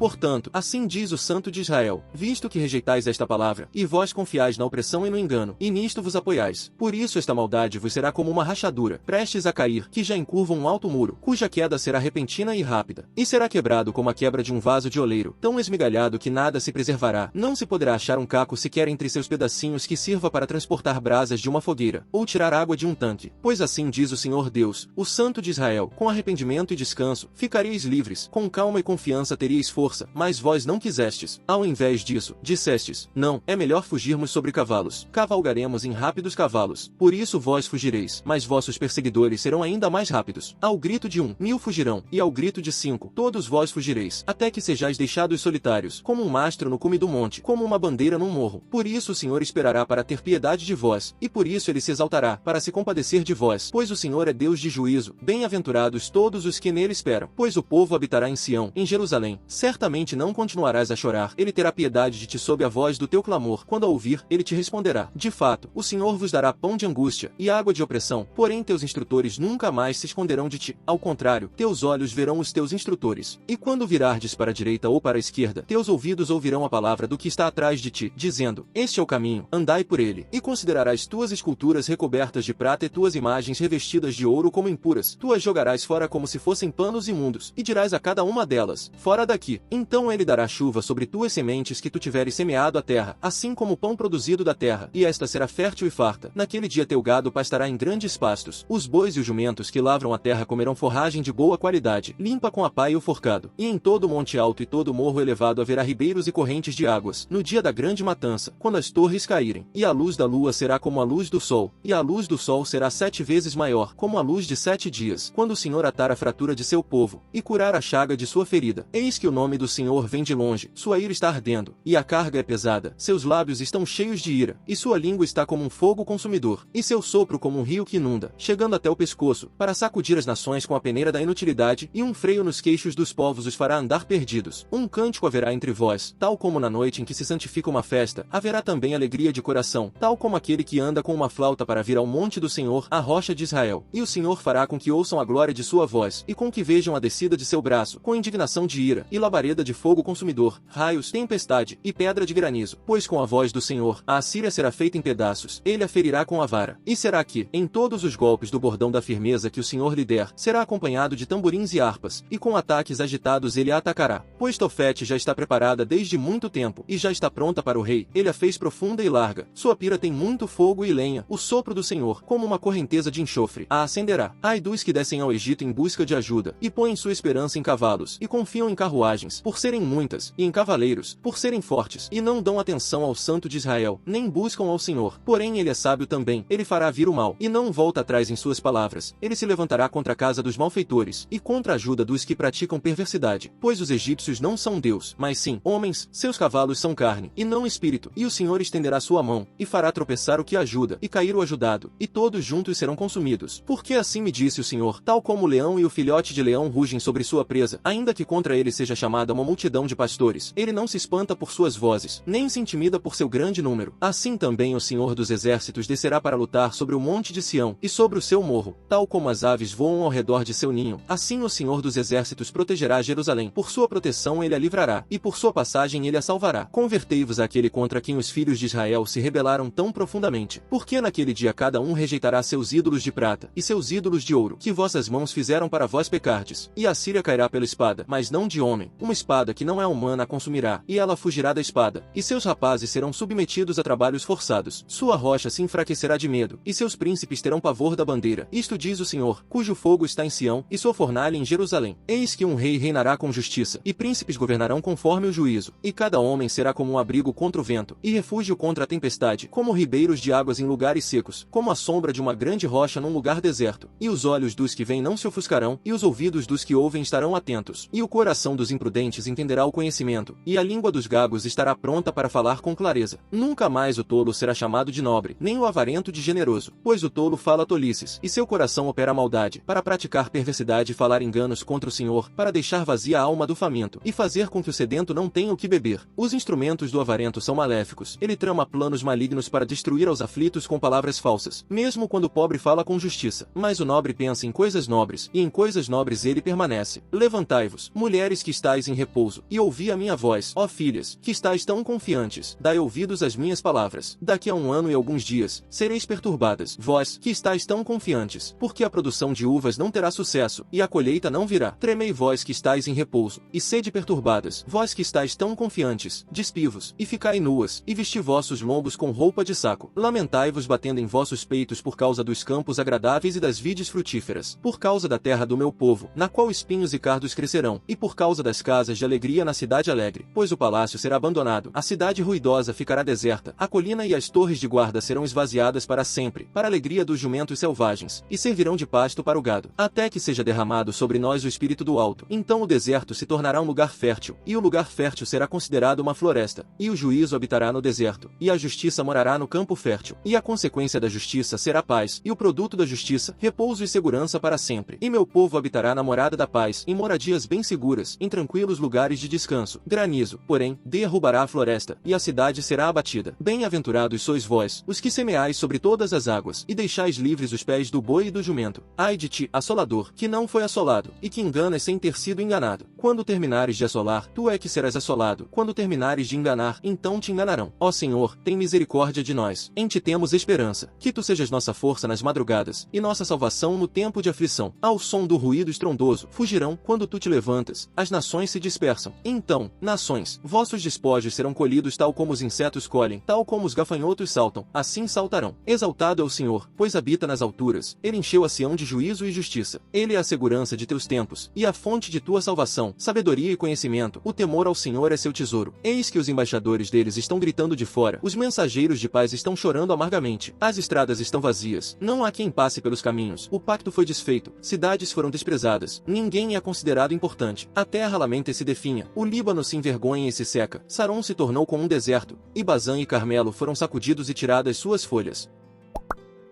Portanto, assim diz o Santo de Israel, visto que rejeitais esta palavra, e vós confiais na opressão e no engano, e nisto vos apoiais, por isso esta maldade vos será como uma rachadura, prestes a cair, que já encurva um alto muro, cuja queda será repentina e rápida, e será quebrado como a quebra de um vaso de oleiro, tão esmigalhado que nada se preservará, não se poderá achar um caco sequer entre seus pedacinhos que sirva para transportar brasas de uma fogueira, ou tirar água de um tanque, pois assim diz o Senhor Deus, o Santo de Israel, com arrependimento e descanso, ficaríeis livres, com calma e confiança teríeis força, mas vós não quisestes, ao invés disso, dissestes, não, é melhor fugirmos sobre cavalos, cavalgaremos em rápidos cavalos, por isso vós fugireis, mas vossos perseguidores serão ainda mais rápidos, ao grito de 1.000 fugirão, e ao grito de 5, todos vós fugireis, até que sejais deixados solitários, como um mastro no cume do monte, como uma bandeira num morro, por isso o Senhor esperará para ter piedade de vós, e por isso ele se exaltará, para se compadecer de vós, pois o Senhor é Deus de juízo, bem-aventurados todos os que nele esperam, pois o povo habitará em Sião, em Jerusalém, certamente não continuarás a chorar, ele terá piedade de ti sob a voz do teu clamor, quando a ouvir, ele te responderá, de fato, o Senhor vos dará pão de angústia, e água de opressão, porém teus instrutores nunca mais se esconderão de ti, ao contrário, teus olhos verão os teus instrutores, e quando virardes para a direita ou para a esquerda, teus ouvidos ouvirão a palavra do que está atrás de ti, dizendo, este é o caminho, andai por ele, e considerarás tuas esculturas recobertas de prata e tuas imagens revestidas de ouro como impuras, tu as jogarás fora como se fossem panos imundos, e dirás a cada uma delas, fora daqui, então ele dará chuva sobre tuas sementes que tu tiveres semeado a terra, assim como o pão produzido da terra, e esta será fértil e farta, naquele dia teu gado pastará em grandes pastos, os bois e os jumentos que lavram a terra comerão forragem de boa qualidade, limpa com a pá e o forcado, e em todo monte alto e todo morro elevado haverá ribeiros e correntes de águas, no dia da grande matança, quando as torres caírem, e a luz da lua será como a luz do sol, e a luz do sol será 7 vezes maior, como a luz de 7 dias, quando o Senhor atar a fratura de seu povo, e curar a chaga de sua ferida. Eis que o nome do Senhor vem de longe, sua ira está ardendo, e a carga é pesada, seus lábios estão cheios de ira, e sua língua está como um fogo consumidor, e seu sopro como um rio que inunda, chegando até o pescoço, para sacudir as nações com a peneira da inutilidade, e um freio nos queixos dos povos os fará andar perdidos. Um cântico haverá entre vós, tal como na noite em que se santifica uma festa, haverá também alegria de coração, tal como aquele que anda com uma flauta para vir ao monte do Senhor, a rocha de Israel. E o Senhor fará com que ouçam a glória de sua voz, e com que vejam a descida de seu braço, com indignação de ira, e labareda de fogo consumidor, raios, tempestade, e pedra de granizo. Pois com a voz do Senhor, a Assíria será feita em pedaços, ele a ferirá com a vara. E será que, em todos os golpes do bordão da firmeza que o Senhor lhe der, será acompanhado de tamborins e harpas, e com ataques agitados ele a atacará. Pois Tofete já está preparada desde muito tempo, e já está pronta para o rei, ele a fez profunda e larga, sua pira tem muito fogo e lenha, o sopro do Senhor, como uma correnteza de enxofre, a acenderá. Ai dos que descem ao Egito em busca de ajuda, e põem sua esperança em cavalos, e confiam em carruagens, por serem muitas, e em cavaleiros, por serem fortes, e não dão atenção ao Santo de Israel, nem buscam ao Senhor. Porém ele é sábio também, ele fará vir o mal, e não volta atrás em suas palavras, ele se levantará contra a casa dos malfeitores, e contra a ajuda dos que praticam perversidade, pois os egípcios não são Deus, mas sim, homens, seus cavalos são carne, e não espírito, e o Senhor estenderá sua mão, e fará tropeçar o que ajuda, e cair o ajudado, e todos juntos serão consumidos. Porque assim me disse o Senhor, tal como o leão e o filhote de leão rugem sobre sua presa, ainda que contra ele seja chamada uma multidão de pastores, ele não se espanta por suas vozes, nem se intimida por seu grande número. Assim também o Senhor dos exércitos descerá para lutar sobre o monte de Sião, e sobre o seu morro, tal como as aves voam ao redor de seu ninho, assim o Senhor dos exércitos protegerá Jerusalém, por sua proteção ele a livrará, e por sua passagem ele a salvará. Convertei-vos àquele contra quem os filhos de Israel se rebelaram tão profundamente, porque naquele dia cada um rejeitará seus ídolos de prata, e seus ídolos de ouro, que vossas mãos fizeram para vós pecardes, e a Síria cairá pela espada, mas não de homem, uma espada que não é humana a consumirá, e ela fugirá da espada, e seus rapazes serão submetidos a trabalhos forçados, sua rocha se enfraquecerá de medo, e seus príncipes terão pavor da bandeira. Isto diz o Senhor, cujo fogo está em Sião, e sua fornalha em Jerusalém. Eis que um rei reinará com justiça, e príncipes governarão conforme o juízo, e cada homem será como um abrigo contra o vento, e refúgio contra a tempestade, como ribeiros de águas em lugares secos, como a sombra de uma grande rocha num lugar deserto. E os olhos dos que veem não se ofuscarão, e os ouvidos dos que ouvem estarão atentos, e o coração dos imprudentes entenderá o conhecimento, e a língua dos gagos estará pronta para falar com clareza. Nunca mais o tolo será chamado de nobre, nem o avarento de generoso, pois o tolo fala tolices, e seu coração opera maldade, para praticar perversidade e falar enganos contra o Senhor, para deixar vazia a alma do faminto, e fazer com que o sedento não tenha o que beber. Os instrumentos do avarento são maléficos, ele trama planos malignos para destruir aos aflitos com palavras falsas, mesmo quando o pobre fala com justiça. Mas o nobre pensa em coisas nobres, e em coisas nobres ele permanece. Levantai-vos, mulheres que estáis em em repouso, e ouvi a minha voz, ó filhas, que estáis tão confiantes, dai ouvidos às minhas palavras. Daqui a 1 ano e alguns dias, sereis perturbadas, vós, que estáis tão confiantes, porque a produção de uvas não terá sucesso, e a colheita não virá. Tremei vós que estáis em repouso, e sede perturbadas, vós que estáis tão confiantes, despivos, e ficai nuas, e vesti vossos lombos com roupa de saco. Lamentai-vos batendo em vossos peitos por causa dos campos agradáveis e das vides frutíferas, por causa da terra do meu povo, na qual espinhos e cardos crescerão, e por causa das casas de alegria na cidade alegre, pois o palácio será abandonado, a cidade ruidosa ficará deserta, a colina e as torres de guarda serão esvaziadas para sempre, para a alegria dos jumentos selvagens, e servirão de pasto para o gado, até que seja derramado sobre nós o Espírito do Alto. Então o deserto se tornará um lugar fértil, e o lugar fértil será considerado uma floresta, e o juízo habitará no deserto, e a justiça morará no campo fértil, e a consequência da justiça será paz, e o produto da justiça, repouso e segurança para sempre. E meu povo habitará na morada da paz, em moradias bem seguras, em tranquilos lugares de descanso. Granizo, porém, derrubará a floresta, e a cidade será abatida. Bem-aventurados sois vós, os que semeais sobre todas as águas, e deixais livres os pés do boi e do jumento. Ai de ti, assolador, que não foi assolado, e que enganas sem ter sido enganado. Quando terminares de assolar, tu é que serás assolado. Quando terminares de enganar, então te enganarão. Ó Senhor, tem misericórdia de nós. Em ti temos esperança. Que tu sejas nossa força nas madrugadas, e nossa salvação no tempo de aflição. Ao som do ruído estrondoso, fugirão, quando tu te levantas, as nações se dispersam. Então, nações, vossos despojos serão colhidos tal como os insetos colhem, tal como os gafanhotos saltam, assim saltarão. Exaltado é o Senhor, pois habita nas alturas. Ele encheu a Sião de juízo e justiça. Ele é a segurança de teus tempos, e a fonte de tua salvação, sabedoria e conhecimento. O temor ao Senhor é seu tesouro. Eis que os embaixadores deles estão gritando de fora, os mensageiros de paz estão chorando amargamente. As estradas estão vazias, não há quem passe pelos caminhos. O pacto foi desfeito, cidades foram desprezadas, ninguém é considerado importante. A terra lamenta e se definha, o Líbano se envergonha e se seca, Saron se tornou como um deserto, e Bazã e Carmelo foram sacudidos e tiradas suas folhas.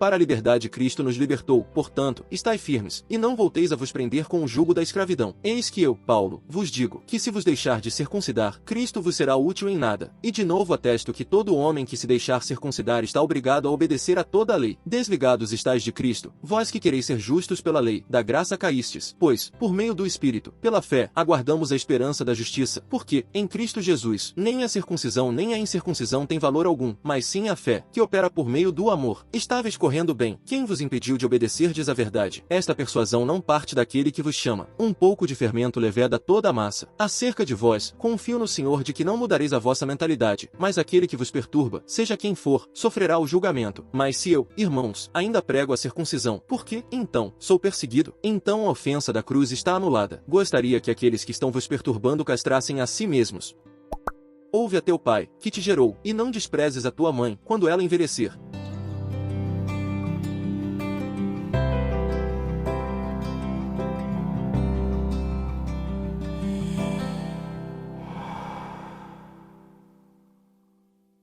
Para a liberdade Cristo nos libertou, portanto, estai firmes, e não volteis a vos prender com o jugo da escravidão. Eis que eu, Paulo, vos digo, que se vos deixar de circuncidar, Cristo vos será útil em nada. E de novo atesto que todo homem que se deixar circuncidar está obrigado a obedecer a toda a lei. Desligados estáis de Cristo, vós que quereis ser justos pela lei, da graça caístes, pois, por meio do Espírito, pela fé, aguardamos a esperança da justiça, porque, em Cristo Jesus, nem a circuncisão nem a incircuncisão tem valor algum, mas sim a fé, que opera por meio do amor. Estáveis correndo bem, quem vos impediu de obedecerdes à verdade? Esta persuasão não parte daquele que vos chama. Um pouco de fermento leveda toda a massa. Acerca de vós, confio no Senhor de que não mudareis a vossa mentalidade, mas aquele que vos perturba, seja quem for, sofrerá o julgamento. Mas se eu, irmãos, ainda prego a circuncisão, por que, então, sou perseguido? Então a ofensa da cruz está anulada. Gostaria que aqueles que estão vos perturbando castrassem a si mesmos. Ouve a teu pai, que te gerou, e não desprezes a tua mãe, quando ela envelhecer.